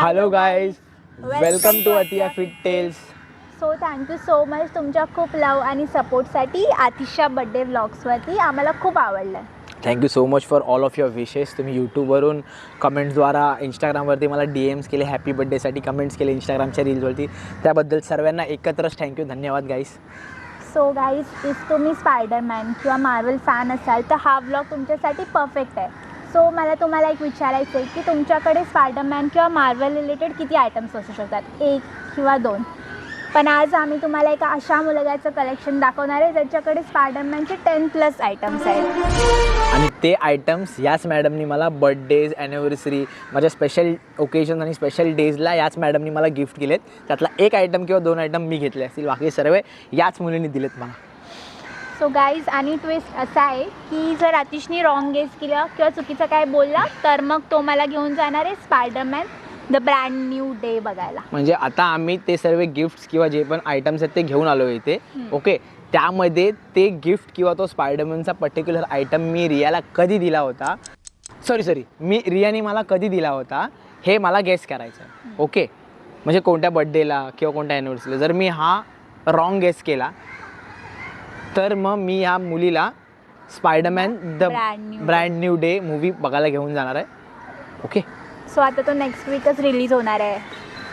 Hello guys, welcome to Atiya fit tales. So thank you so much तुमच्या खूप लव आणि सपोर्टसाठी. Atisha birthday व्लॉग्सवरती आम्हाला खूप आवडलं. Thank you so much for all of your wishes. तुम्ही यूट्यूबवरून कमेंट्सद्वारा, इंस्टाग्रामवरती मला DMs केले, हॅपी बड्डेसाठी कमेंट्स केले इंस्टाग्रामच्या रील्सवरती. त्याबद्दल सर्वांना एकत्रच थँक्यू, धन्यवाद गाईस. सो गाईज, इफ तुम्ही स्पायडरमॅन किंवा मार्वल फॅन असाल तर हा व्लॉग तुमच्यासाठी परफेक्ट आहे. सो मला तुम्हाला एक विचारायचं आहे की तुमच्याकडे स्पायडरमॅन किंवा मार्वल रिलेटेड किती आयटम्स असू शकतात, 1 किंवा 2. पण आज आम्ही तुम्हाला एका अशा मुलग्याचं कलेक्शन दाखवणार आहे ज्याच्याकडे स्पायडरमॅनचे 10+ आयटम्स आहेत. आणि ते आयटम्स याच मॅडमनी मला बर्थडेज, ॲनिव्हर्सरी, माझ्या स्पेशल ओकेजन आणि स्पेशल डेजला याच मॅडमनी मला गिफ्ट केलेत. त्यातला 1 आयटम किंवा 2 आयटम मी घेतले असतील, बाकी सर्व याच मुलींनी दिलेत मला. सो गाईज, आणि ट्विस्ट असा आहे की जर आतिशनी रॉंग गेस केलं किंवा चुकीचं काय बोलला तर मग तो मला घेऊन जाणार आहे Spiderman the brand new day बघायला. म्हणजे आता आम्ही ते सर्व गिफ्ट्स किंवा जे पण आयटम्स आहेत ते घेऊन आलो इथे. ओके, त्यामध्ये ते गिफ्ट किंवा तो स्पायडरमॅनचा पर्टिक्युलर आयटम मी रियाला कधी दिला होता, मी रियाने मला कधी दिला होता हे मला गेस करायचं आहे. ओके, म्हणजे कोणत्या बड्डेला किंवा कोणत्या ॲनिव्हर्सरीला. जर मी हा रॉंग गेस केला तर मग मी ह्या मुलीला Spiderman the brand new day movie बघायला घेऊन जाणार आहे. ओके, सो आता तो नेक्स्ट वीकच रिलीज होणार आहे.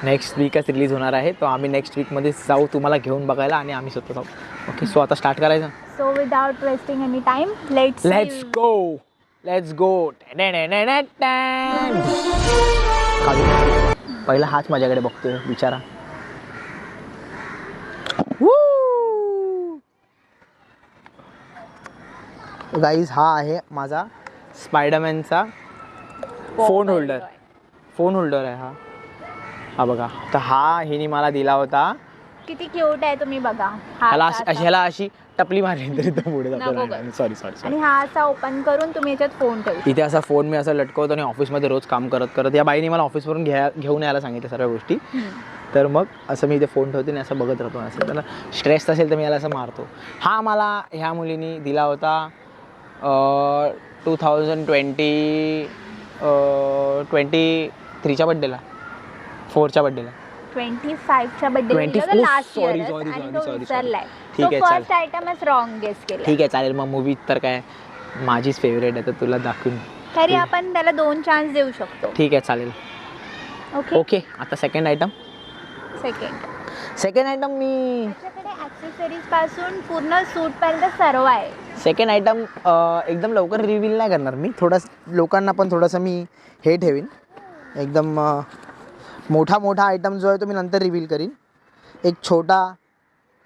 नेक्स्ट वीकच रिलीज होणार आहे. तो आम्ही नेक्स्ट वीकमध्ये जाऊ तुम्हाला घेऊन बघायला आणि आम्ही स्वतः जाऊ. ओके, सो आता स्टार्ट करायचं. So without wasting any time let's go. पहिला हाच माझ्याकडे बघतोय बिचारा. गाईज, हा आहे माझा स्पायडरमॅनचा फोन होल्डर आहे हा बघा. तर हा हिने मला दिला होता. किती क्यूट आहे तुम्ही बघा. ह्याला अशी टपली मारली तरी तो पुढे जातो. सॉरी. आणि हा असा ओपन करून तुम्ही याच्यात फोन ठेवू. इथे असा फोन मी असं लटकवतो आणि ऑफिसमध्ये रोज काम करत या बाईने मला ऑफिसवरून घेऊन यायला सांगितलं सर्व गोष्टी. तर मग असं मी इथे फोन ठेवते आणि असं बघत राहतो. असं त्याला स्ट्रेस असेल तर मी याला असं मारतो. हा मला ह्या मुलीने दिला होता 2023च्या बड्डेला, 4च्या बड्डेला, 25च्या बड्डेला. सॉरी. ठीक आहे, फर्स्ट आयटमच रॉंग गेस केलं. ठीक आहे, चालेल. मग मूवी तर काय माझीच फेवरेट आहे, तर तुला दाखवून तरी आपण त्याला 2 चान्स देऊ शकतो. ठीक आहे, चालेल. ओके, आता सेकंड आयटम मी त्याच्याकडे ॲक्सेसरीज पासून पूर्ण सूट पर्यंत सर्व आहे. सेकंड आयटम एकदम लवकर रिव्हील नाही करणार मी. लोकांना पण थोडंसं मी हे ठेवीन. एकदम मोठा आयटम जो आहे तो मी नंतर रिव्हील करीन. एक छोटा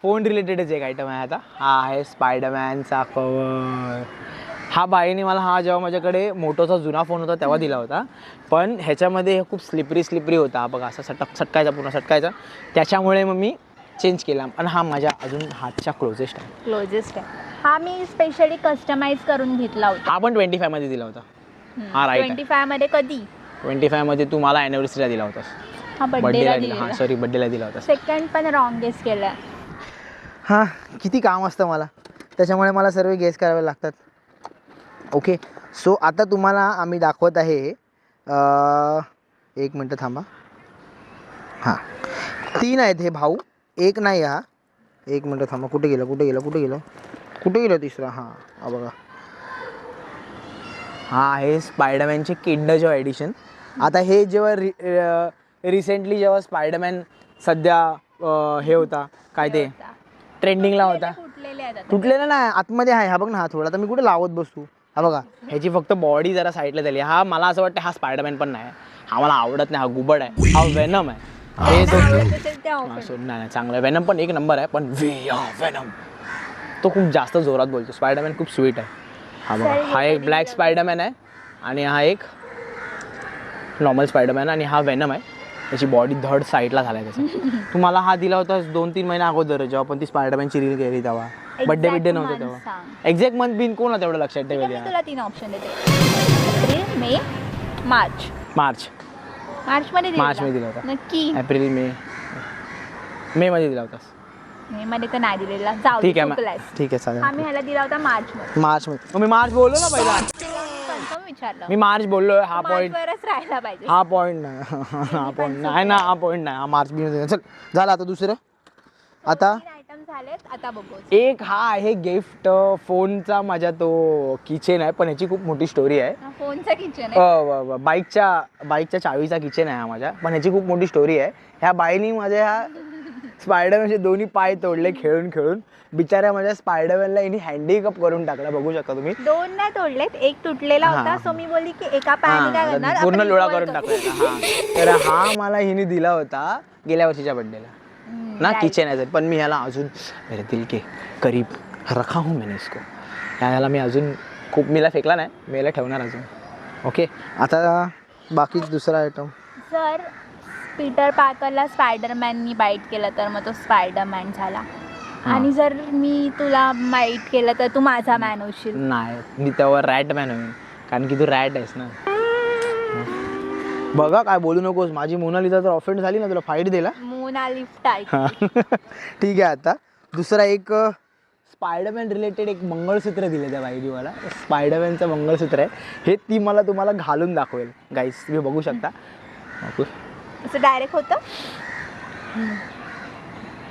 फोन रिलेटेडच एक आयटम आहे आता. हा आहे स्पायडरमॅनचा कवर. हा बाईने मला जेव्हा माझ्याकडे मोठोचा जुना फोन होता तेव्हा दिला होता. पण ह्याच्यामध्ये खूप स्लिपरी होता बघा. असा पूर्ण सटकायचा. त्याच्यामुळे मग मी चेंज केला. पण हा माझ्या अजून हातच्या क्लोजेस्ट आहे. हा मी स्पेशली कस्टमाइज करून घेतला होता. हा पण 25 मध्ये दिला होता. हा राईट. 25 मध्ये कधी? 25 मध्ये तू मला ॲनिव्हर्सरीला दिला होतास. हा बड्डेला दिला. सॉरी, बड्डेला दिला होता. सेकंड पण रॉंग गेस केला. हां, किती काम असतं मला, त्याच्यामुळे मला सर्व गेस करावे लागतात. ओके, सो आता तुम्हाला आम्ही दाखवत आहे. 1 मिनटं थांबा. हां, 3 आहेत हे भाऊ, 1 नाही. हा 1 मिनटं थांबा. कुठे गेलं तिसरा? हा बघा. हा आहे स्पायडरमॅनचे किंडर जॉय एडिशन. आता हे जेव्हा रिसेंटली जेव्हा स्पायडरमॅन सध्या हे होता काय ते ट्रेंडिंगला होता. तुटलेला नाही, आतमध्ये आहे. हा बघ ना, हा थोडा. तर मी कुठे लावत बसू. हा बघा, ह्याची फक्त बॉडी जरा साईडला झाली. हा मला असं वाटतं हा स्पायडरमॅन पण नाही. हा मला आवडत नाही. हा गुबड आहे. हा वेनम आहे. हे नाही चांगलं आहे. वेनम पण 1 नंबर आहे. पण वेनम तो खूप जास्त जोरात बोलतो. स्पायडरमॅन खूप स्वीट आहे. हा बघा, हा एक ब्लॅक स्पायडरमॅन आहे आणि हा एक नॉर्मल स्पायडरमॅन आणि हा वेनम आहे. त्याची बॉडी धड साईडला झाला आहे त्याचा. तुम्हाला हा दिला होता 2-3 महिने अगोदर, जेव्हा पण ती स्पायडरमॅनची रील केली तेव्हा. बड्डे नव्हतं तेव्हा. एक्झॅक्ट मंथ बिन कोण तेवढं लक्षात ठेवलं. तुला 3 ऑप्शन देते: एप्रिल, मे, मार्च मध्ये दिला होता. नक्की एप्रिल मे मध्ये दिला होता. मे मध्ये तर नाही दिलेला. जाऊ, ठीक आहे, चालेल. आम्ही ह्याला दिला होता मार्च मध्ये. मी मार्च बोललो ना पहिला. कन्फर्म विचारलं. मी मार्च बोललोय. हा पॉईंट मार्चवरच राहायला पाहिजे. हा पॉईंट नाही हा पॉईंट नाही ना, हा पॉईंट नाही. हा मार्च बी चल झालं. आता दुसरं आता 3 आयटम झालेत. आता बघू. एक हा आहे गिफ्ट फोनचा माझा तो किचन आहे, पण याची खूप मोठी स्टोरी आहे. फोनचा किचन आहे. बाईकच्या चावीचा किचन आहे हा माझ्या, पण याची खूप मोठी स्टोरी आहे. ह्या बाईनी माझ्या ह्या स्पायडरमॅनचे दोन्ही पाय तोडले खेळून खेळून. बिचाऱ्या माझ्या स्पायडरमॅनला हिने हँडीकप करून टाकला. बघू शकता तुम्ही. 2 नाही तोडलेत, एक तुटलेला होता. सो मी बोलली की एका पायाने काय करणार, पूर्ण आपण लोळा equal करून करू. टाकला. हा तर हा मला हिने दिला होता गेल्या वर्षीच्या बर्थडेला ना, right. किचन आहे. पण मी ह्याला अजून मेरे दिल के करीब रखा हूँ मैंने इसको. ह्याला मी अजून खूप मीला फेकला नाही, मी याला ठेवणार अजून. ओके आता बाकीच दुसरा आयटम. जर पीटर पार्करला स्पायडरमॅननी बाईट केलं तर मग तो स्पायडरमॅन झाला. आणि जर मी तुला बाईट केलं तर तू माझा मॅन होशील. नाही, मी तेव्हा रॅट मॅन होईन, कारण की तू रॅट आहेस ना. बघा काय बोलू नकोस. माझी मोनालिसा जर ऑफेंड झाली ना, तुला फाईट दिला. मोना लिफ्ट आहे. ठीक आहे. आता दुसरा एक स्पायडरमॅन रिलेटेड एक मंगळसूत्र दिलं त्या बाईनी मला. स्पायडरमॅनचं मंगळसूत्र आहे हे. ती मला तुम्हाला घालून दाखवेल गाईस, तुम्ही बघू शकता. असं डायरेक्ट होतं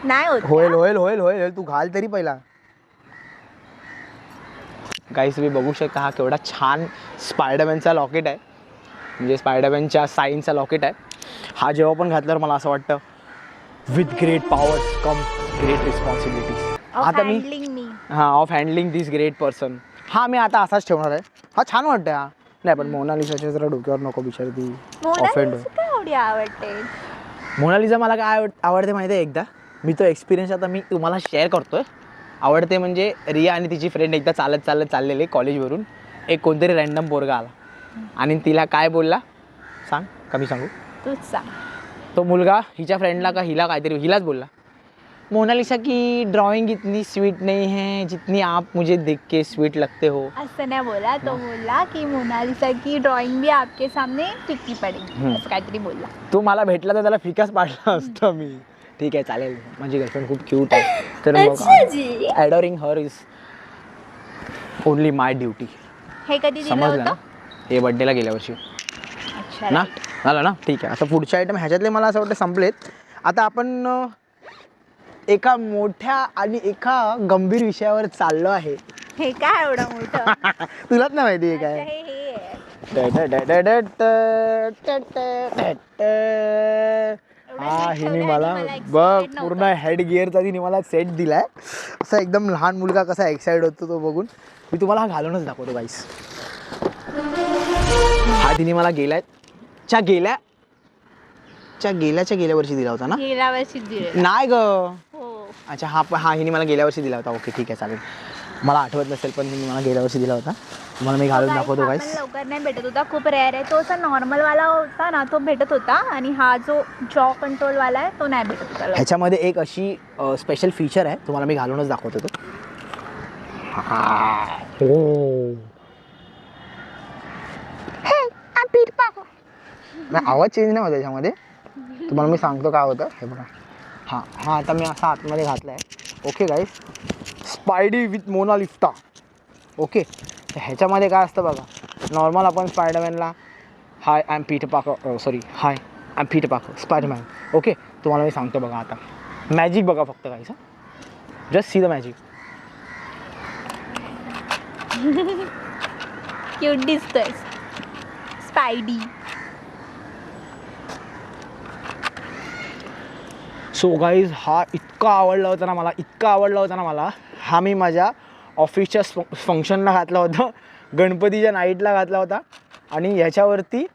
नाही होत. होईल होईल होईल होईल. तू घाल तरी पहिला. गाईस तुम्ही बघू शकता हा केवढा छान स्पायडरमॅनचा लॉकेट आहे, म्हणजे स्पायडरमॅनच्या साईनचा लॉकेट आहे. हा जेव्हा पण घातल्यावर मला असं वाटतं with great powers come great responsibilities. आता मी of handling this great person. हा मी आता असाच ठेवणार आहे. हा छान वाटतं. हा नाही, पण मोनालिसाच्या जरा डोक्यावर नको, बिचारी ती ऑफेंड होईल. एवढी आवडते मोनालिसा. मला काय आवडते माहिती आहे, एकदा मी तो एक्सपिरियन्स आता मी तुम्हाला शेअर करतोय. आवडते म्हणजे रिया आणि तिची फ्रेंड एकदा चाललेले कॉलेजवरून. एक कोणतरी रँडम पोरगा आला आणि तिला काय बोलला सांग, कमी सांगू तूच सांग. तो मुलगा हिच्या फ्रेंडला का हिला काहीतरी हिलाच बोलला, मोनालिसा की ड्राइंग इतनी स्वीट नहीं है जितनी आप मुझे देख के स्वीट लगते हो. असं नाही बोला. तो बोलला की मोनालिसा की ड्रॉइंग भी आपके सामने फिक्की पडेगी, असं काहीतरी बोलला. तो मला भेटला तर त्याला फिकाच पाडला असतं मी. ठीक आहे चालेल, माझी गर्लफ्रेंड खूप क्यूट आहे, तर मग ॲडोरिंग हर इज ओनली माय ड्युटी. हे कधी दिलं समजलं ना? होतं? हे बड्डेला गेल्या वर्षी अच्छा ना. झालं ना. ठीक आहे. आता पुढचे आयटम ह्याच्यातले मला असं वाटतं संपलेत. आता आपण एका मोठ्या आणि एका गंभीर विषयावर चाललो आहे. हे काय एवढं मोठं? तुलाच नाही माहिती आहे काय. हा हिने मला बघ पूर्ण हेड गिअरचा तिने मला सेट दिलाय. असा एकदम लहान मुलगा कसा एक्साइट होतो तो बघून. मी तुम्हाला हा घालूनच दाखवतो गाईस. हा तिने मला गेल्या वर्षी दिला होता ना. गेल्या वर्षी दिले. नाही ग. हो. अच्छा हा हिने मला गेल्या वर्षी दिला होता. ओके ठीक आहे चालेल. मला आठवत नसेल पण हिने मला गेल्या वर्षी दिला होता. तुम्हाला मी घालून दाखवतो गाईस. लवकर नाही भेटत होता, खूप रेअर आहे. तो असा नॉर्मल वाला होता ना, तो भेटत होता. आणि हा जो जॉ कंट्रोल वाला आहे तो नाही भेटत होता. ह्याच्यामध्ये एक अशी स्पेशल फीचर आहे, तुम्हाला मी घालूनच दाखवतो तो. नाही आवाज चेंज नाही होता त्याच्यामध्ये. तुम्हाला मी सांगतो काय होतं हे बघा. हा आता मी असा आतमध्ये घातला आहे. Okay guys, Spidey with Mona Lisa. Okay, तर ह्याच्यामध्ये काय असतं बघा. नॉर्मल आपण स्पायडरमॅनला hi I am Peter Parker, sorry hi I am Peter Parker Spiderman. Okay, तुम्हाला मी सांगतो बघा आता मॅजिक बघा फक्त guys. Just see the magic. Cute दिसतोय स्पायडी. सो गाईज हा इतका आवडला होता ना मला. हा मी माझ्या ऑफिसच्या फंक्शनला घातला होता, गणपतीच्या नाईटला घातला होता. आणि ह्याच्यावरती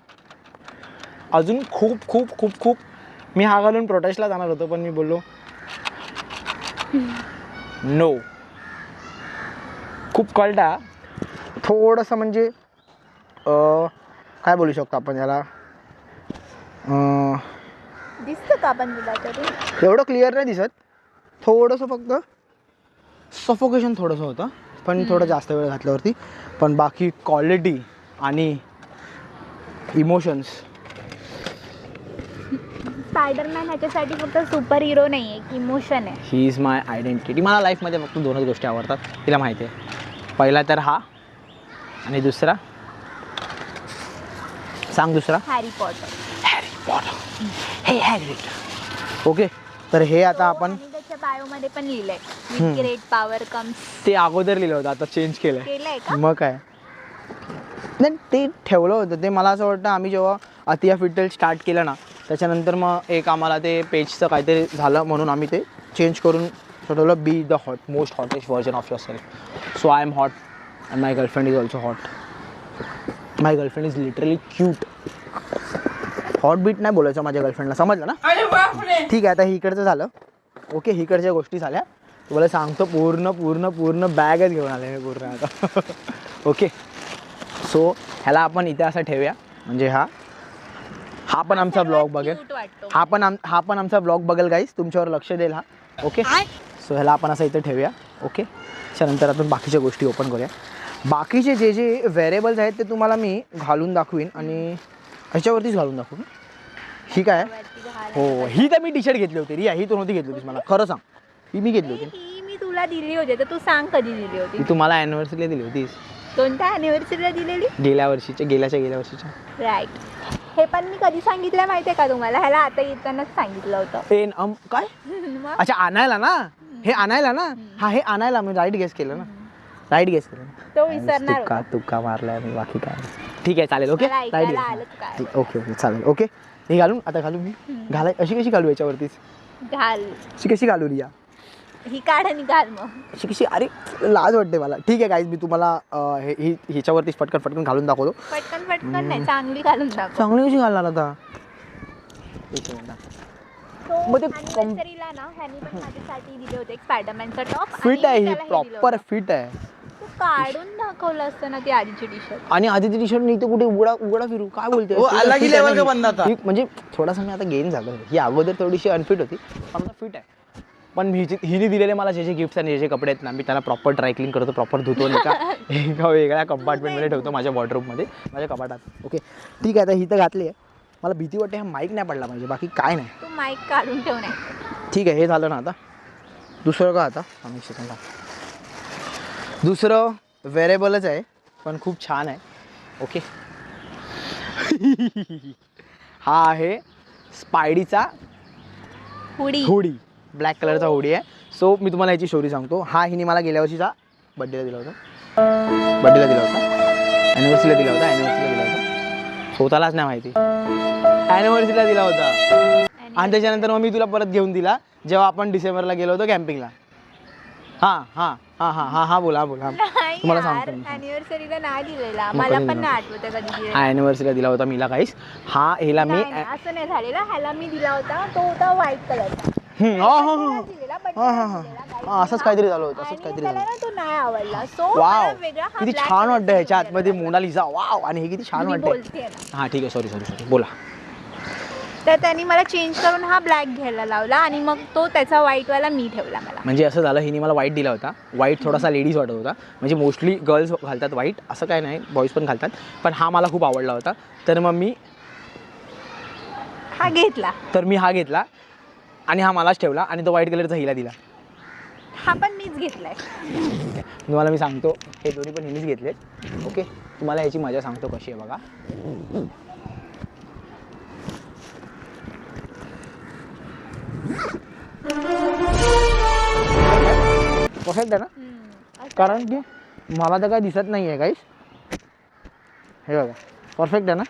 अजून खूप खूप खूप खूप मी हा घालून प्रोटेस्टला जाणार होतो, पण मी बोललो नो. खूप कळटा थोडंसं म्हणजे काय बोलू शकतो आपण याला. दिसतं का आपण तुला तरी? एवढं क्लिअर नाही दिसत, थोडंसं फक्त सफोकेशन थोडंसं होतं, पण थोडं जास्त वेळ घातल्यावरती. पण बाकी क्वालिटी आणि इमोशन्स. स्पायडरमॅन ह्याच्यासाठी फक्त सुपर हिरो नाही आहे, एक इमोशन आहे. He is my identity. मला लाईफमध्ये फक्त 2च गोष्टी आवडतात, तिला माहिती आहे. पहिला तर हा आणि दुसरा सांग दुसरा. Harry Potter. Harry Potter. हे हॅरी पॉटर. ओके, तर हे आता आपण आणि त्याच्या बायोमध्ये पण लिहिलंय विथ ग्रेट पॉवर कम्स. ते अगोदर लिहिलं होतं, आता चेंज केलंय. केलंय का? मग काय नाही, ते ठेवलं होतं. ते मला असं वाटतं आम्ही जेव्हा अतिया फिटेल स्टार्ट केलं ना, त्याच्यानंतर मग एक आम्हाला ते पेजचं काहीतरी झालं म्हणून आम्ही ते चेंज करून ठरवलं, be the most hottest version of your self. So I am hot and my girlfriend is also hot. My girlfriend is literally cute. Hot beat नाही बोलायचं माझ्या गर्लफ्रेंडला, समजलं ना? ठीक आहे, आता हे इकडचं झालं. ओके, इकडच्या गोष्टी झाल्या. तुम्हाला सांगतो पूर्ण पूर्ण पूर्ण बॅगच घेऊन आले मी पूर्ण आता. ओके, सो ह्याला आपण इथे असं ठेवूया, म्हणजे हा पण आमचा ब्लॉग बघेल. हा पण आमचा ब्लॉग बघेल गाईस, तुमच्यावर लक्ष देईल हा. ओके, सो ह्याला आपण असं इथे ठेवूया. ओके, त्याच्यानंतर आपण बाकीच्या गोष्टी ओपन करूया. बाकीचे जे जे व्हेरिएबल्स आहेत ते तुम्हाला मी घालून दाखवीन आणि ह्याच्यावरतीच घालून दाखवू. ही काय? हो, ही तर मी टी शर्ट घेतली होती रिया. ही तू नव्हती घेतली होतीस, मला खरं सांग. ही मी घेतली होती. ही मी तुला दिली होती, तर तू सांग कधी दिली होती. ही तुम्हाला ॲनिव्हर्सरीला दिली होतीस. कोणत्या अॅनिव्हर्सरीला दिलेली? गेल्या वर्षीच्या. राईट. हे पण मी कधी सांगितलं माहिती आहे का तुम्हाला? ह्याला आता येतानाच सांगितलं होतं. काय? मग? अच्छा, आणायला ना. हे आणायला ना. हा, हे आणायला मी राईट गेस केलं ना. राईट गेस केलं. तो विसरणार होता. तुक्का मारलाय मी, बाकी काय. ठीक आहे, चालेल. ओके, मला राईट ऐकायला आलं काय. ओके ओके, चालेल. ओके, हे घालून आता घालू मी. अशी कशी घालू याच्यावरतीच? घाल. अशी कशी घालू रिया? ही काढ आणि घाल मग. अशी कशी? अरे लाज वाटते मला. ठीक आहे गाईज, मी तुम्हाला ह्याच्यावरतीच पटकन घालून दाखवतो. पटकन नाही, चांगली घालून दाखव. चांगली कशी घालणार आता? मग ते anniversary-ला ना ह्यानी पण माझ्यासाठी दिले होते एक स्पायडरमॅनचा टॉप. फिट आहे, ही प्रॉपर फिट आहे. तू काढून दाखवलं असतं ना ती आधीची टी शर्ट. आणि आधी टी शर्ट नाही तर कुठे उघडा फिरू, काय बोलते? म्हणजे थोडासा मी आता गेन झालं. ही अगोदर थोडीशी अनफिट होती, पण आता फिट आहे. पण हिने दिलेले मला जे गिफ्ट्स आणि जे कपडे आहेत ना, मी त्याला प्रॉपर ड्रायक्लीन करतो, प्रॉपर धुतो, एका वेगळ्या कंपार्टमेंटमध्ये ठेवतो माझ्या वॉर्डरोबमध्ये, माझ्या कपाटात. ओके, ठीक आहे. आता ही तर घातली आहे. मला भीती वाटते हा माईक नाही पडला पाहिजे, बाकी काय नाही. तू माईक काढून ठेव नाही. ठीक आहे, हे झालं ना. आता दुसरं का? आता दुसरं व्हेरिएबलच आहे, पण खूप छान आहे. ओके, हा आहे स्पायडीचा हुडी. ब्लॅक कलरचा हुडी आहे. सो मी तुम्हाला याची स्टोरी सांगतो. हा हिने मला गेल्या वर्षीचा बड्डेला दिला होता, ॲनिव्हर्सरीला दिला होता. स्वतःलाच नाही माहिती, ॲनिव्हर्सरीला दिला होता. आणि त्याच्यानंतर मग मी तुला परत घेऊन दिला जेव्हा आपण डिसेंबरला गेलो होतो कॅम्पिंगला. हा बोला. तुम्हाला सांगतो, अॅनिव्हर्सरीला नाही दिलेला, मला पण नाही आठवत कधी दिलेला. ॲनिव्हर्सरीला दिला होता मीला काहीच. ह्याला मी असं नाही झालेला. ह्याला मी दिला होता, तो होता व्हाईट कलरचा. असंच काहीतरी झालं होतं. तो नाही आवडला. सो वाव, किती छान वाटतं ह्याच्या आतमध्ये मोनालिसा. वाव, आणि हे किती छान वाटतंय. हा ठीक आहे, सॉरी बोला. तर त्यांनी मला चेंज करून हा ब्लॅक घ्यायला लावला आणि मग तो त्याचा व्हाईटवाला मी ठेवला. मला म्हणजे असं झालं, हिने मला व्हाईट दिला होता. व्हाईट थोडासा लेडीज वाटत होता, म्हणजे मोस्टली गर्ल्स घालतात व्हाईट, असं काय नाही, बॉईज पण घालतात. पण हा मला खूप आवडला होता, तर मग मी हा घेतला आणि हा मलाच ठेवला आणि तो व्हाईट कलरचा हिला दिला. हा पण मीच घेतलाय. तुम्हाला मी सांगतो, हे दोन्ही पण हिनेच घेतले. ओके, तुम्हाला याची मजा सांगतो कशी आहे बघा. परफेक्ट आहे ना? कारण की मला तर काही दिसत नाही आहे काहीच. हे बघा, परफेक्ट आहे ना?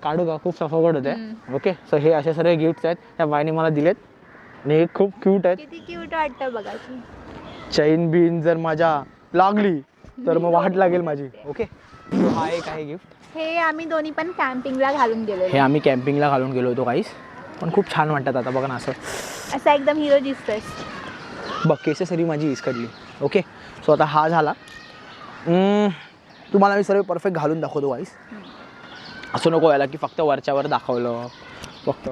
काढू का? खूप सफोकेट होते. ओके, सो हे असे सर्व गिफ्ट्स आहेत त्या बाईने मला दिलेत आणि हे खूप क्यूट आहेत. किती क्यूट वाटतं बघा. चैन बिन जर माझ्या लागली तर मग वाट लागेल माझी. ओके, हा एक आहे गिफ्ट. हे आम्ही दोन्ही पण कॅम्पिंगला घालून गेलो. हे आम्ही कॅम्पिंगला घालून गेलो होतो काहीच, पण खूप छान वाटतात आता बघा ना. असं एकदम हिरो दिसतोय बघ. केसेसरी माझी इसकडली. ओके, सो आता हा झाला. तुम्हाला मी सर्व परफेक्ट घालून दाखवतो गाईस. असं नको व्हायला की फक्त वरच्यावर दाखवलं फक्त.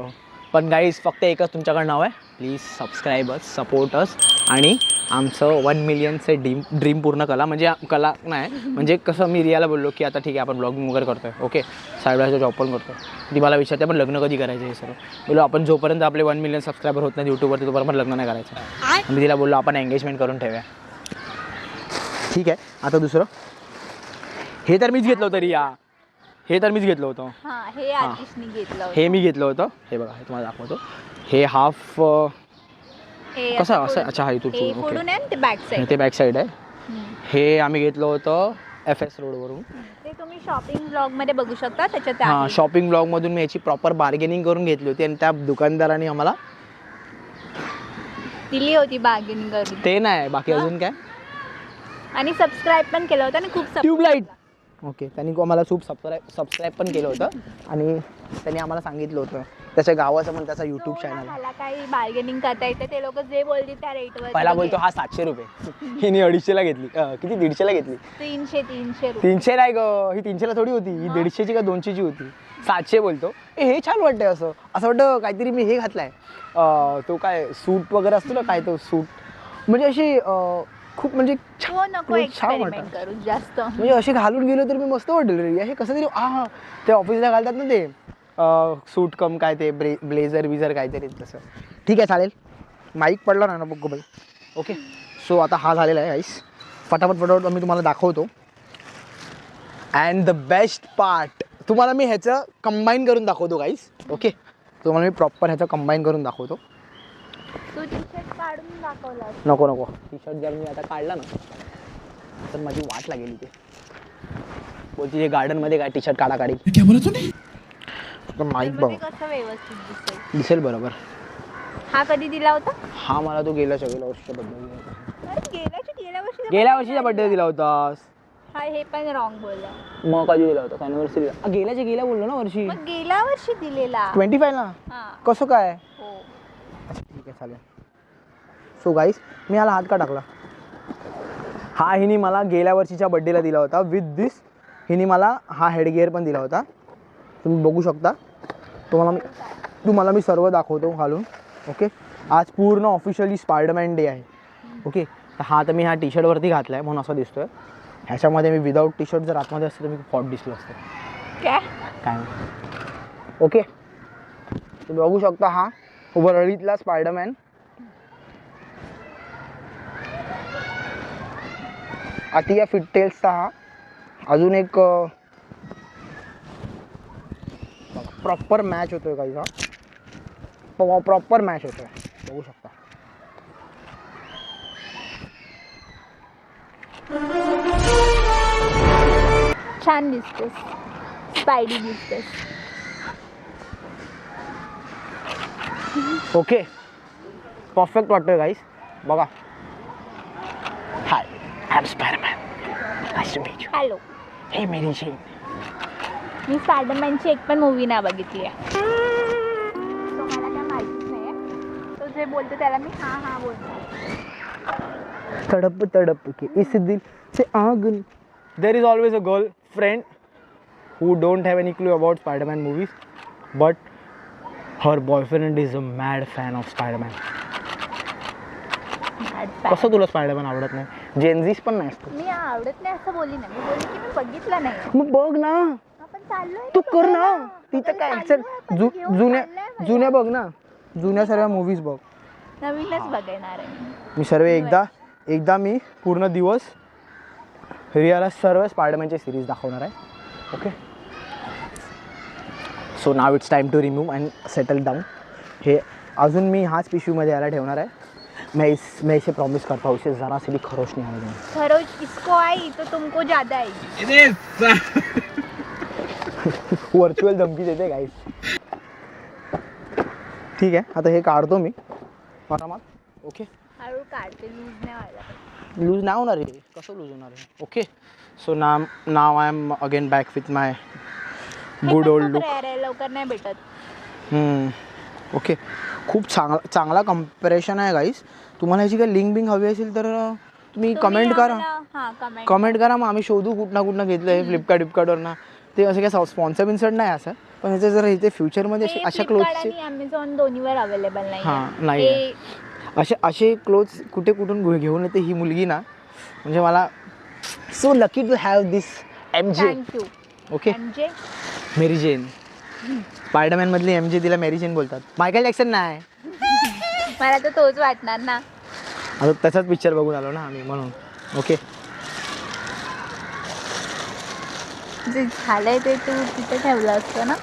पण गाईस, फक्त एकच तुमच्याकडे नाव आहे, please subscribe us, support us आणि आमचं 1 मिलियनचं ड्रीम पूर्ण करा. म्हणजे कला नाही, म्हणजे कसं मी रियाला बोललो की आता ठीक आहे आपण ब्लॉगिंग वगैरे करतो आहे. ओके, साईडला जॉब पण करतो. ती मला विचारते पण लग्न कधी करायचं हे सर्व. बोलो आपण जोपर्यंत आपले 1 मिलियन सबस्क्रायबर होत नाही यूट्यूबवरती तोपर्यंत लग्न नाही करायचं. मी तिला बोललो आपण एंगेजमेंट करून ठेवूया. ठीक आहे. आता दुसरं, हे तर मीच घेतलं होतं रिया, हे तर मीच घेतलं होतं. हां, हे आतिशनी घेतलं होतं. हे मी घेतलं होतं. हे बघा, हे तुम्हाला दाखवतो. हे हाफ हे कसं असं असं, फोडून- अच्छा हा इथून हे फोडून आहे आणि ते बॅक साईड. ते बॅक साईड आहे. हे आम्ही घेतलं होतं FS रोडवरून. ते तुम्ही शॉपिंग ब्लॉगमध्ये बघू शकता, त्याच्यात हां, आहे. शॉपिंग ब्लॉगमधून मी याची प्रॉपर बार्गेनिंग करून घेतली होती आणि त्या दुकानदाराने आम्हाला दिली होती बार्गेनिंग करून. ते नाही, बाकी अजून काय, आणि सबस्क्राईब पण केलं होतं आणि खूप ट्यूबलाईट. ओके, त्यांनी आम्हाला खूप सबस्क्राईब पण केलं होतं आणि त्यांनी आम्हाला सांगितलं होतं त्याच्या गावाचं पण त्याचा यूट्यूब चॅनल. मला काही बार्गेनिंग करता येतं, ते लोक जे बोलतील त्या रेटवर. पहिला बोलतो हा 700 रुपये, हिने 250ला घेतली. किती, 150ला घेतली. 300 रुपये. 300 नाही ग, ही 300ला थोडी होती, ही 150ची का 200ची होती. 700 बोलतो. हे छान वाटतंय, असं वाटतं काहीतरी मी हे घातलाय, तो काय सूट वगैरे असतो ना, काय तो सूट, म्हणजे अशी खूप म्हणजे हो, नको एक्सपेरिमेंट करू जास्त. म्हणजे असे घालून गेलो तर मी मस्त वाटेल रे. हे कसं तरी ते ऑफिसला घालतात ना ते सूट कम काय ते ब्लेझर विझर काहीतरी तसं. ठीक आहे, चालेल. माईक पडला ना बघ बाई. ओके, सो आता हा झालेला आहे गाईस. फटाफट मी तुम्हाला दाखवतो. अँड द बेस्ट पार्ट, तुम्हाला मी ह्याचं कंबाईन करून दाखवतो गाईस. ओके, तुम्हाला मी प्रॉपर ह्याचं कंबाईन करून दाखवतो. तू टी-शर्ट काढून दाखवला. नको, टी शर्ट जर मी आता काढला ना तर माझी वाट लागेल इथे. बोलती हे गार्डनमध्ये काय टी शर्ट काढी. माईक बघ, कसं व्यवस्थित दिसेल बरोबर. हा कधी दिला होता? हा मला तो गेल्या वर्षीच्या बड्डे दिला होता. गेल्या वर्षीच्या बड्डे दिला होतास. हा, हे पण रॉंग बोलला. मग कधी दिला होता? अॅनिव्हर्सरीला. गेल्या बोललो ना वर्षी. मग गेल्या वर्षी दिलेला. 25 ला. हा. कसं काय? हो. अच्छा, ठीक आहे, चालेल. सो गाईस, मी ह्याला हात का टाकला? हा हिने मला गेल्या वर्षीच्या बड्डेला दिला होता. विथ दिस हिने मला हा हेडगिअर पण दिला होता. तुम्ही बघू शकता. तुम्हाला मी सर्व दाखवतो घालून. ओके, आज पूर्ण ऑफिशियली स्पायडरमॅन डे आहे. ओके, तर हा तर मी टी शर्टवरती घातला आहे म्हणून असं दिसतोय. ह्याच्यामध्ये मी विदाऊट टी शर्ट जर आतमध्ये असतं तर मी खूप हॉट दिसलो असतं. काय ओके, तुम्ही बघू शकता हा वरळीतला स्पायडरमॅन. आतिया फिटटेल्सचा हा अजून एक प्रॉपर मॅच होतोय काही हा प्रॉपर मॅच होतोय, बघू शकता. छान दिसतेस, स्पायडी दिसतेस. ओके, परफेक्ट वाटतोय गाईस. बघा, hi, I am Spiderman. Nice to meet you. Hello. हे मेरी शेन. मी स्पायडरमॅनची एक पण मूवी नाही बघितली आहे, तो मला काय माहितीच नाही आहे. तो जे बोलतो त्याला मी हा बोलतो. तड़प तड़प के इस दिल से आग. There is always a girl friend who don't have any clue about Spider-Man movies, but her boyfriend is a mad fan of Spider-Man. कसं तुला स्पायडरमॅन आवडत नाही? जेनझीस पण नाही असतो. मी आवडत नाही असं बोलली नाही, मी बोलली की मी बघितलं नाही. मग बघ ना, आपण चाललोय तू कर ना. तिथं काय, चल जुन्या बघ ना, जुन्या सर्व मूवीज बघ. नवीनच बघणार आहे मी सर्व एकदा मी पूर्ण दिवस रियाला सर्व स्पायडरमॅनचे सिरीज दाखवणार आहे. Okay, so now it's time to remove and settle down. हे अजून मी ह्याच पिशवीमध्ये यायला ठेवणार आहे. मैं इसे प्रॉमिस करता हूँ, इसे ज़रा से भी खरोच नहीं आने देंगे. खरोच इसको आई तो तुमको ज़्यादा आई. व्हर्च्युअल धमकी देते गाईस. ठीक आहे, आता हे काढतो मी आरामात. ओके, हळू काढते, लूज नाही व्हायला. लूज नाही होणार आहे. कसं लूज होणार आहे? Okay, so now I am again back with my good old look. लवकर नाही भेटत. ओके, खूप चांगला कम्पॅरिझन आहे गाईस. तुम्हाला ह्याची काही लिंक बिंक हवी असेल तर तुम्ही कमेंट करा. कमेंट करा, मग आम्ही शोधू कुठनं घेतलं आहे. फ्लिपकार्टवरनं ते असं काय स्पॉन्सर बिन्सर नाही असं, पण ह्याचं जर इथे फ्युचरमध्ये अशा क्लोथ्सचे अमेझॉन दोन्हीवर अवेलेबल नाही. हां, नाही असे क्लोथ्स कुठून घेऊन येते ही मुलगी ना, म्हणजे मला so lucky to have this MJ. Thank you. Okay, Mary Jane. स्पायडरमॅनमधली MJ तिला मेरी जेन बोलतात. मायकल जॅक्सन नाही. मला तर तोच वाटणार ना. आता त्याचाच पिक्चर बघून आलो ना आम्ही म्हणून. ओके, जे झालंय ते तू तिथे ठेवलं असतं ना.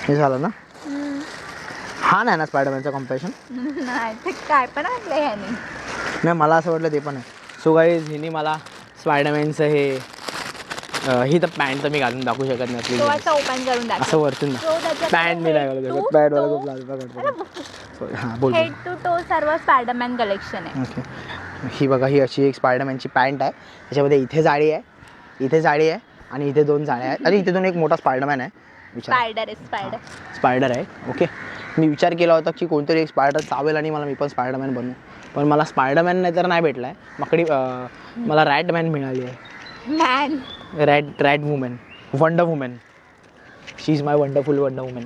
हे झालं ना. हा नाही ना स्पायडरमॅनचं कॉम्पॅरिझन. नाही ते काय पण आणलं ह्याने. नाही मला असं वाटलं ते पण आहे. सो गाईज हिने मला स्पायडरमॅनचं हे ही तर पॅन्ट तर मी घालून दाखवू शकत नाही. तो असं ओपन करून दाखव. असं वरतून पॅन्ट मी नाही घालू शकत. पॅन्टवाला खूप लाज बघा. हां बोल. हेड टू टो सर्व स्पायडरमॅन कलेक्शन आहे. ओके. ही बघा ही अशी एक स्पायडरमॅनची पॅन्ट आहे. त्याच्यामध्ये इथे जाळी आहे, इथे जाळी आहे आणि इथे 2 जाळ्या आहेत आणि इथे एक मोठा स्पायडरमॅन आहे. स्पायडर आहे. ओके. मी विचार केला होता की कोणतरी एक स्पायडर चावेल आणि मी पण स्पायडरमॅन बनू. पण मला स्पायडरमॅन नाही तर नाही भेटला आहे. मला रॅटमॅन मिळाली आहे. Rat woman, wonder woman. She is my wonderful wonder woman.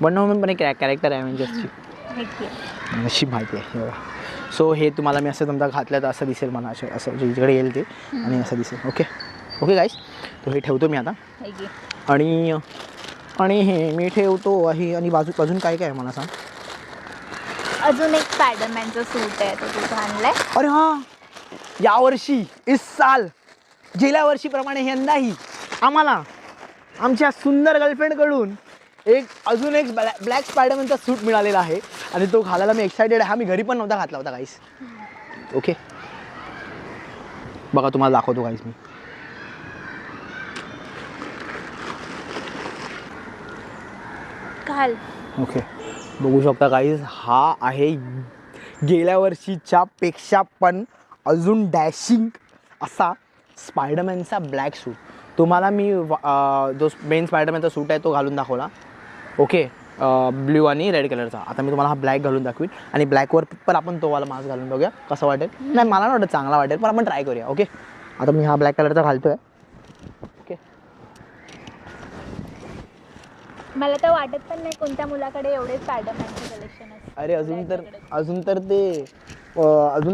Wonder woman पण एक कॅरेक्टर आहे म्हणजे अशी माहिती आहे. बघा. सो हे तुम्हाला मी असं समजा घातलं तर असं दिसेल मला. असं जिकडे येईल ते आणि असं दिसेल. ओके गाईस. तो हे ठेवतो मी आता. आणि हे मी ठेवतो आहे. आणि अजून काय काय मला सांग. अजून एक स्पायडरमॅनचं सूट आहे, तो तुझं आणलंय. अरे हां, यावर्षी इस साल गेल्या वर्षीप्रमाणे यंदाही आम्हाला आमच्या सुंदर गर्लफ्रेंडकडून अजून एक ब्लॅक स्पायडरमॅनचा सूट मिळालेला आहे आणि तो घालायला मी एक्सायटेड आहे. हा मी घरी पण नव्हता घातला होता गाईस. ओके बघा तुम्हाला दाखवतो गाईस मी. घाल. ओके बघू शकता गाईज. हा आहे गेल्या वर्षीच्या पेक्षा पण अजून डॅशिंग असा स्पायडरमॅनचा ब्लॅक सूट. तुम्हाला मी जो मेन स्पायडरमॅनचा सूट आहे तो घालून दाखवला. ओके ब्ल्यू आणि रेड कलरचा. आता मी तुम्हाला हा ब्लॅक घालून दाखवीन आणि ब्लॅकवर पण आपण तो वाला मास्क घालून बघूया कसं वाटेल. नाही मला नाही वाटत चांगला वाटेल पण आपण ट्राय करूया. ओके आता मी हा ब्लॅक कलरचा घालतो आहे. ओके मला तर वाटत पण नाही कोणत्या मुलाकडे एवढे स्पायडरमॅनचे कलेक्शन असते. अरे अजून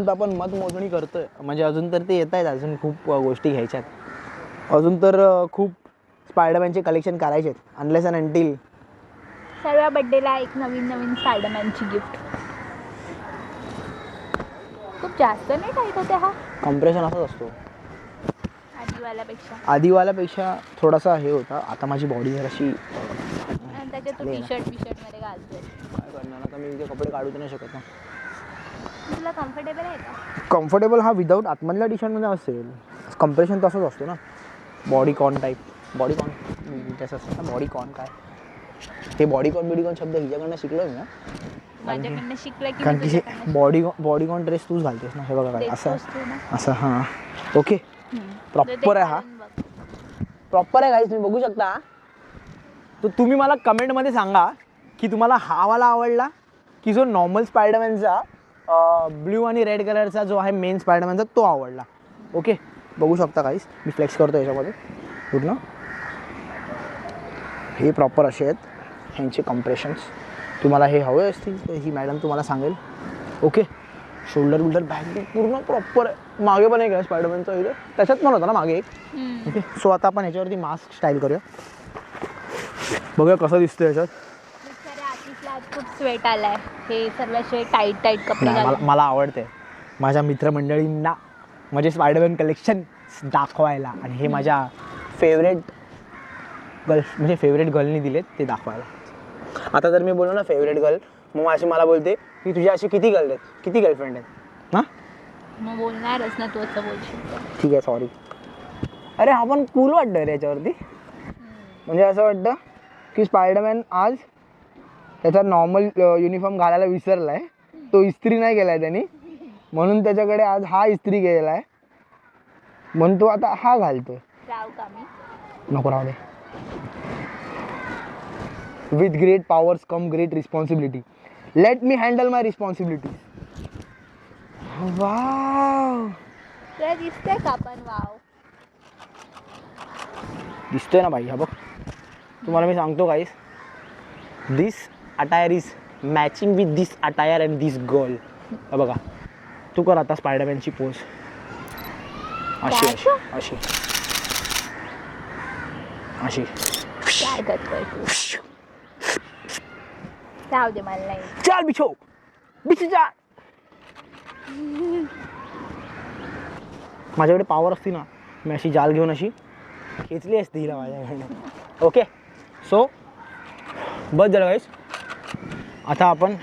तर आपण मतमोजणी करतोय. म्हणजे अजून तर ते येत आहेत. अजून खूप गोष्टी घ्यायच्यात. अजून तर खूप स्पायडरमॅनचे कलेक्शन करायचे आहेत. अनलेस अँड अंटिल सर्व बड्डेला एक नवीन स्पायडरमॅनची गिफ्ट. खूप जास्त नाही टाईट होते. हा कॉम्प्रेशन असंच असतो. आधीवाल्यापेक्षा थोडासा हे होता. आता माझी बॉडी जराशी त्याच्यात तू टी शर्ट मध्ये घालतोय. काय करणार आता मी इथे कपडे काढूच नाही शकत ना. तुला कम्फर्टेबल आहे का? कम्फर्टेबल हा विदाऊट आतमधल्या टी शर्टमध्ये असेल. कम्प्रेशन तसंच असतो ना. बॉडीकॉन तसं असतं ना. बॉडीकॉन काय हे बॉडीकॉन शब्द हिच्याकडनं शिकलोय मी. माझ्याकडनं शिकलं की कारण की बॉडीकॉन ड्रेस तूच घालतेस ना. हे बघा काय असं हां. ओके प्रॉपर आहे. हा प्रॉपर आहे गाईस. तुम्ही बघू शकता. तर तुम्ही मला कमेंटमध्ये सांगा की तुम्हाला हा वाला आवडला की जो नॉर्मल स्पायडरमॅनचा ब्ल्यू आणि रेड कलरचा जो आहे मेन स्पायडरमॅनचा तो आवडला. ओके बघू शकता गाईस. मी फ्लेक्स करतो याच्यामध्ये पूर्ण. हे प्रॉपर असे आहेत ह्यांचे कम्प्रेशन्स. तुम्हाला हे हवे असतील तर ही मॅडम तुम्हाला सांगेल. ओके शोल्डर बॅग पूर्ण प्रॉपर आहे. मागे पण एक आहे स्पायडरमॅनचा इथे. त्याच्यात पण होता ना मागे एक. ओके सो आता आपण ह्याच्यावरती मास्क स्टाईल करूया. बघूया कसं दिसतं याच्यात. खूप स्वेट आलाय. हे सर्व असे टाईट कपडे मला आवडते माझ्या मित्रमंडळींना म्हणजे स्पायडरमॅन कलेक्शन दाखवायला. आणि हे माझ्या फेवरेट गर्लनी दिलेत ते दाखवायला. आता जर मी बोललो ना फेवरेट गर्ल मग अशी मला बोलते की तुझ्या अशी किती गर्लफ्रेंड आहेत. हां मग बोलणारच ना तू असं बोलशील. ठीक आहे सॉरी. अरे हा पण कूल वाटतं रे याच्यावरती. म्हणजे असं वाटतं की स्पायडरमॅन आज त्याचा नॉर्मल युनिफॉर्म घालायला विसरला आहे. तो इस्त्री नाही केला आहे त्यांनी म्हणून त्याच्याकडे आज हा इस्त्री केलेला आहे म्हणून तो आता हा घालतोय. नको राहू दे. With great powers come great responsibility. Let me handle my responsibility. Wow दिसतंय का पण. वाव दिसतोय ना बाई. हा बघ तुम्हाला मी सांगतो guys. This attire is matching with this attire and this girl. हा बघा तू कर आता स्पायडरमॅनची पोज अशी अशी अशी अशी. काय करतोय तू. जाऊ दे मला नाही. चाल बिछो बिछ जा. माझ्याकडे पावर असती ना, मी अशी जाल घेऊन अशी खेचली असते हिला माझ्याकडनं. ओके, सो बस झालं गाईस. आता आपण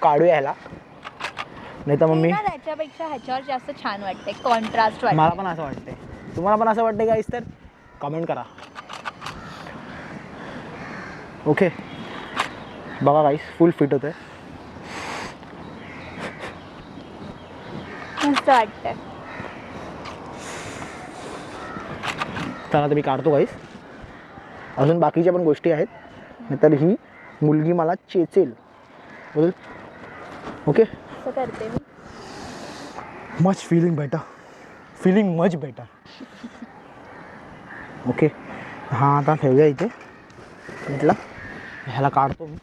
काढूया ह्याला, नाही तर मम्मी. त्याच्यापेक्षा ह्याच्यावर जास्त छान वाटते, कॉन्ट्रास्ट वाटते. मला पण असं वाटतंय, तुम्हाला पण असं वाटतंय गाईस तर कमेंट करा. ओके बघा गाईस, फुल फिट होतंय. मस्त वाटतंय. तर आता मी काढतो गाईस. अजून बाकीच्या पण गोष्टी आहेत, नाहीतर ही मुलगी मला चेचेल. बोल ओके. असं करते मी. Much feeling much better. Okay, हां आता ठेवूया इथे म्हटलं. ह्याला काढतो मी.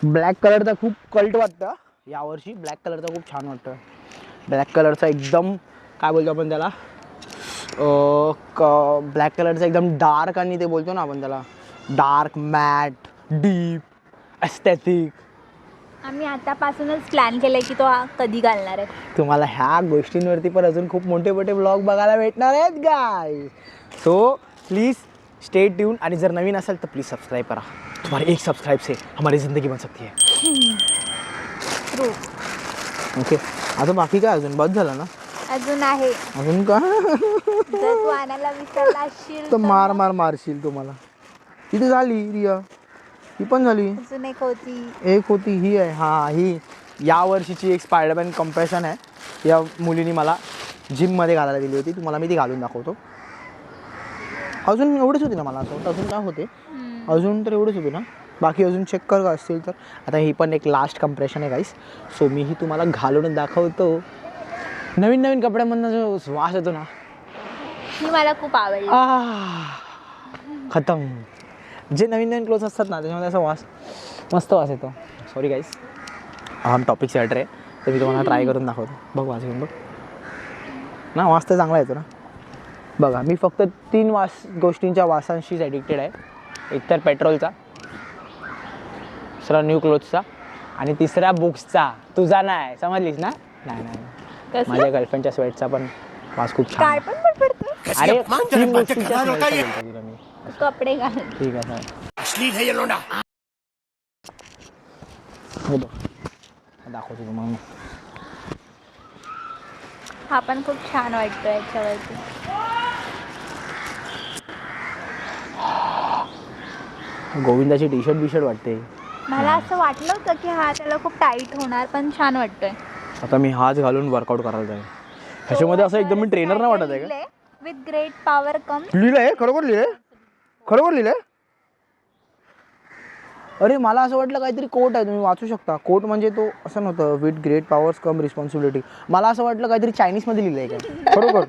ब्लॅक कलरचा खूप कल्ट वाटतं यावर्षी. ब्लॅक कलरचा खूप छान वाटतं. ब्लॅक कलरचा एकदम काय बोलतो आपण त्याला, ब्लॅक कलरचा एकदम डार्क, आणि ते बोलतो ना आपण त्याला डार्क मॅट डीप एस्थेटिक. आम्ही आतापासूनच प्लॅन केलंय की तो कधी घालणार आहे. तुम्हाला ह्या गोष्टींवरती पण अजून खूप मोठे मोठे ब्लॉग बघायला भेटणार आहेत guys. So please stay tune, आणि जर नवीन असेल तर प्लीज सबस्क्राईब करा. तुम्हारे एक सब्सक्राइब से हमारी ज़िंदगी बन सकती है. ट्रू. ओके, आता बाकी काय अजून बस झालं ना? अजून आहे. अजून का? जर तू आणायला विसरला असशील तर मारशील तुम्हाला. तिथे झाली रिया, ही पण झाली. अजून एक होती. एक होती ही आहे. हां, ही या वर्षीची एक स्पायडरमॅन कंप्रेशन आहे. या मुलीने मला जिममध्ये घालायला दिली होती. तुम्हाला मी ती घालून दाखवतो. अजून एवढेच होते ना, मला असं वाटतं अजून काय होते. अजून तर एवढेच होते ना, बाकी अजून चेक कर का असतील तर. आता ही पण एक लास्ट कंप्रेशन आहे गाईस. सो मी ही तुम्हाला घालून दाखवतो. नवीन नवीन कपड्यामधनं जो वास येतो ना, ही मला खूप आवडली. खतम. जे नवीन नवीन क्लोथ असतात ना, त्याच्यामध्ये असा वास, मस्त वास येतो. सॉरी गाईस, हा टॉपिक सेटर आहे, तर मी तुम्हाला ट्राय करून दाखवतो. बघ वास घेऊन बघ ना, वास तर चांगला येतो ना. बघा, मी फक्त 3 गोष्टींच्या वासांशीच ॲडिक्टेड आहे. एक तर पेट्रोलचा, दुसरा न्यू क्लोथ्सचा, आणि तिसरा बुक्सचा. तुझा नाही, समजलीस ना? नाही, माझ्या गर्लफ्रेंडच्या स्वेटचा पण वास खूप छान. काय पण पडतो. अरे 3 गोष्टींच्या स्मेलचा बोलतो तुला मी. कपडे घाल. ठीक आहे, हे बघ दाखवतो तुम्हाला मी. हा पण खूप छान वाटतो याच्यावरती. गोविंदाची टी शर्ट वाटते. मला असं वाटलं होतं की हा त्याला खूप टाईट होणार, पण छान वाटतोय. आता मी हाच घालून वर्कआउट करायला जाईल. ह्याच्यामध्ये असं एकदम मी ट्रेनर नाही वाटत आहे का? विथ ग्रेट पॉवर कम. लिहिलंय खरोखर, लिहिलंय. अरे मला असं वाटलं काहीतरी कोट आहे, तुम्ही वाचू शकता. कोट म्हणजे तो असं नव्हतं, with great powers come responsibility. मला असं वाटलं काहीतरी चायनीजमध्ये लिहिलंय का खरोखर.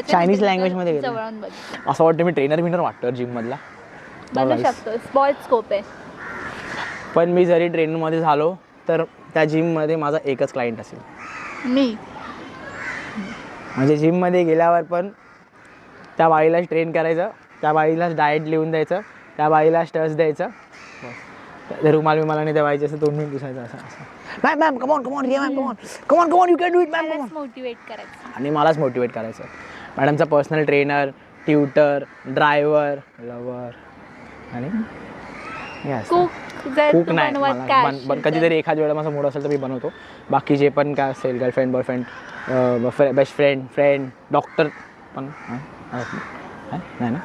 चायनीज लँग्वेजमध्ये गेलं. असं वाटतं मी ट्रेनर वाटतं जिममधला. बनू शकतो, स्पॉट स्कोप आहे. पण मी जरी ट्रेनरमध्ये झालो तर त्या जिममध्ये माझा एकच क्लायंट असेल, मी. म्हणजे जिममध्ये गेल्यावर पण त्या बाईलाच ट्रेन करायचं, त्या बाईलाच डाएट लिहून द्यायचं, त्या बाईला स्ट्रेस द्यायचं. रुमाल मला नाही द्यावायचे, असं 2 मिनिट दिसायचं असं. Ma'am come on you can do it ma'am. Motivate करायचं आणि मलाच मोटिवेट करायचं. मॅडमचा personal trainer, tutor, driver, lover, आणि कुक नाही. कधीतरी एखाद वेळा माझा मूड असेल तर मी बनवतो. बाकी जे पण काय असेल, girlfriend, boyfriend, best friend, doctor पण नाही ना.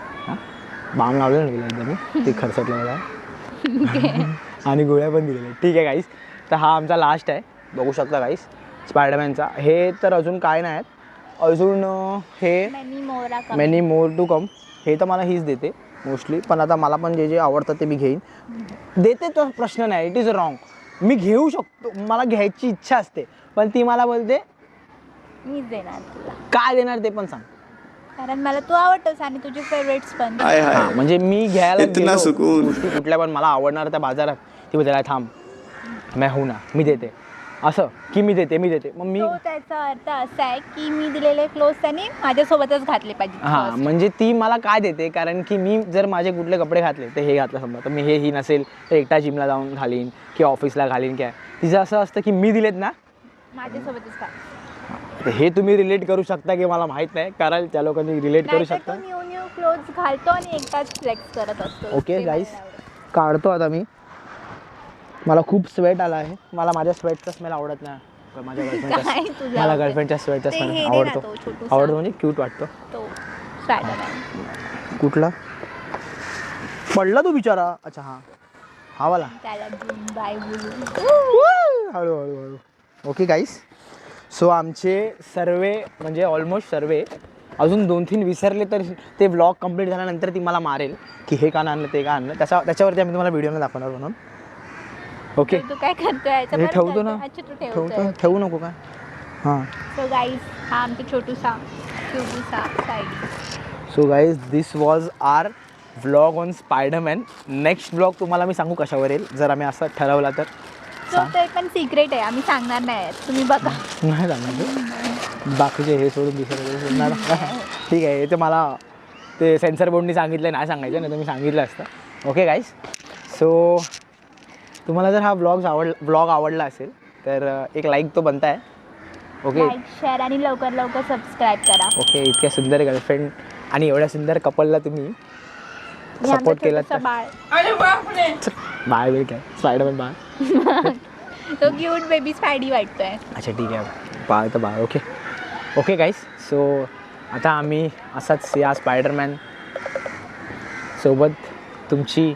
बाम लावलेलं ना एकदा मी, ते खरचटलेलं आहे. आणि गोळ्या पण दिलेल्या. ठीक आहे गाईस, तर हा आमचा लास्ट आहे. बघू शकता गाईस स्पायडरमॅनचा. हे तर अजून काय नाही आहेत. अजून हे मेनी मोर टू कम. हे तर मला हीच देते मोस्टली. पण आता मला पण जे आवडतं ते मी घेईन. देते तो प्रश्न नाही, इट इज रॉंग. मी घेऊ शकतो, मला घ्यायची इच्छा असते, पण ती मला बोलते मी देणार तुला. काय देणार ते पण सांग, कारण मला तू आवडतोस आणि तुझे फेवरेट्स पण. म्हणजे मी घ्यायला गोष्टी कुठल्या पण मला आवडणार त्या बाजारात, ती बोलते थांब मैं हूं ना, मी देते. असं की मी देते मग मी. त्याचा अर्थ असा आहे की मी दिलेले क्लोथ त्यांनी माझ्यासोबतच घातले पाहिजे. हां, म्हणजे ती मला काय देते, कारण की मी जर माझे कुठले कपडे घातले तर हे घातलं समजा, तर मी ही नसेल तर एकटा जिमला जाऊन घालीन किंवा ऑफिसला घालीन. काय तिचं असं असतं की मी दिलेत ना माझ्यासोबतच काय हे तुम्ही रिलेट करू शकता की मला माहित नाही, कारण त्या लोकांनी रिलेट करू नाहीतर शकता. तो न्यू न्यू क्लोथ्स घालतो आणि एकटाच फ्लेक्स करत असतो. ओके ते गाईस, मला आवडतं. काढतो आता मी. मला खूप स्वेट आला आहे. मला माझ्या स्वेटचा स्मेल आवडत नाही. माझ्या काय गर्लफ्रेंडचा तुझं मला आवडतं? गर्लफ्रेंडच्या स्वेटचा ते स्मेल हे दे ना आवडतो. तो छोटूसा. आवडतो म्हणजे क्यूट वाटतो. तो स्पायडरमॅन. कुठला पडला तो बिचारा? अच्छा हां, हा वाला. त्याला घेऊन बाय बोलू. हळू हळू हळू. ओके गाईस, सो आमचे सर्वे म्हणजे ऑलमोस्ट सर्वे अजून 2-3 विसरले तर ते ब्लॉग कंप्लीट झाल्यानंतर ती मला मारेल की हे का आणलं ते का आणलं. त्याच्यावरती आम्ही तुम्हाला व्हिडिओ दाखवणार म्हणून. ओके, तू काय करतोय याचं हे पण ठेवतो ना. करतोय. अच्छा तू ठेवतोय. ठेवतो, ठेवू नको काय. हां, सो गाईज हा आमचा छोटूसा क्यूटूसा side. So guys this was our vlog on Spiderman. Next blog तुम्हाला मी सांगू कशावर येईल जर आम्ही असं ठरवला तर. सो ते पण सिक्रेट आहे, आम्ही सांगणार नाही, तुम्ही बघा. नाही सांगणार बाकीचे हे सोडून दुसरं बोलणार. ठीक आहे, ते मला ते सेन्सर बोर्डनी सांगितलं नाही सांगायचं, नाही तर मी सांगितलं असतं. ओके गाईस, सो तुम्हाला जर हा ब्लॉग आवडला असेल तर एक लाईक तो बनता आहे. ओके लाईक शेअर आणि लवकर लवकर सबस्क्राईब करा. ओके, इतक्या सुंदर गर्लफ्रेंड आणि एवढ्या सुंदर कपलला तुम्ही हे आमचं सपोर्ट केला छोटूसं बाळ. बाय वेळ काय स्पायडरमॅन बाय. तो क्यूट बेबी स्पायडी वाटतोय. अच्छा ठीक आहे, बाळ तर बाळ. ओके ओके गाईस, सो आता आम्ही असाच या स्पायडरमॅन सोबत तुमची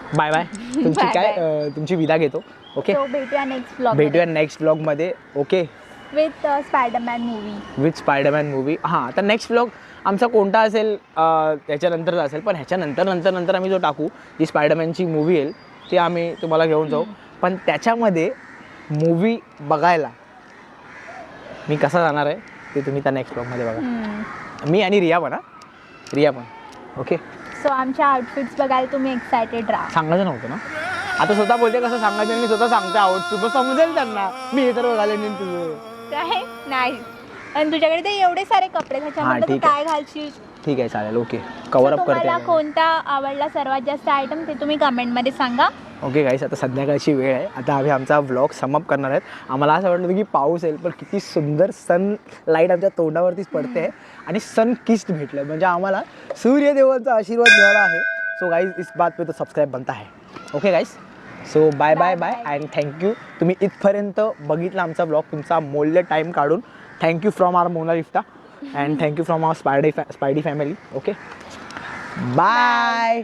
बाय बाय तुमची Bye काय bye. तुमची विदा घेतो. ओके, सो भेटूया नेक्स्ट ब्लॉग भेटूया नेक्स्ट ब्लॉगमध्ये. Okay, with Spiderman movie. With Spiderman movie. हां, तर नेक्स्ट ब्लॉग आमचा कोणता असेल त्याच्यानंतरचा असेल, पण ह्याच्यानंतर आम्ही जो टाकू जी स्पायडरमॅनची मूवी येईल ती आम्ही तुम्हाला घेऊन जाऊ. पण त्याच्यामध्ये मूवी बघायला मी कसा जाणार आहे ते तुम्ही त्या नेक्स्ट ब्लॉगमध्ये बघा. मी आणि रिया पण. रिया पण. ओके, सो आमच्या आउटफिट्स बघायला तुम्ही एक्सायटेड राहा. सांगायचं नव्हतं ना. आता स्वतः बोलते कसं सांगायचं आणि स्वतः सांगते आउटफिट बस समजेल त्यांना मी हे सर्व घालेन आणि तुझं काय नाही, आणि तुझ्याकडे ते एवढे सारे कपडे त्याच्यामध्ये तू ठीक आहे. काय घालशील. ठीक आहे चालेल. ओके, कवर अप करते. तुम्हाला कोणता आवडला सर्वात जास्त आयटम ते तुम्ही कमेंटमध्ये सांगा. ओके गाईस, आता संध्याकाळची वेळ आहे. आता आम्ही आमचा व्लॉग समअप करणार आहेत. आम्हाला असं वाटलं होतं की पाऊस येईल, पण किती सुंदर सन लाईट आमच्या तोंडावरतीच पडते आहे आणि सन किस्ट भेटलं म्हणजे आम्हाला सूर्यदेवांचा आशीर्वाद मिळाला आहे. सो गाईज इस बात पे तो सबस्क्राईब बनता आहे. Okay guys, so bye bye bye and thank you. तुम्ही इथपर्यंत बघितला आमचा ब्लॉग, तुमचा मूल्य टाईम काढून. थँक्यू फ्रॉम आवर मोना लिफ्टा and thank you from our Spidey family. Okay, bye.